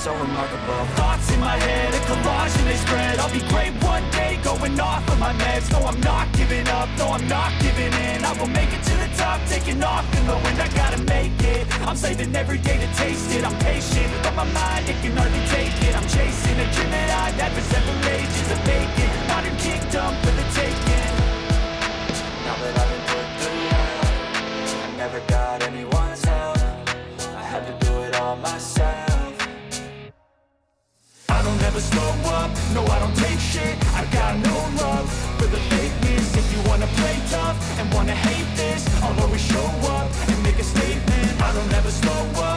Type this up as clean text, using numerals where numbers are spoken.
so remarkable. Thoughts in my head, a collage and they spread. I'll be great one day, going off of my meds. No, I'm not giving up, no, I'm not giving in. I will make it to the top, taking off in the wind. I gotta make it, I'm saving every day to taste it. I'm patient, but my mind, it can hardly take it. I'm chasing a dream that I've had for several ages. A vacant, modern kingdom for the taking. Now that I've been put through hell, I never got anyone's help. I had to do it all myself. I don't ever slow up, no I don't take shit. I got no love for the fakeness. If you wanna play tough and wanna hate this, I'll always show up and make a statement. I don't ever slow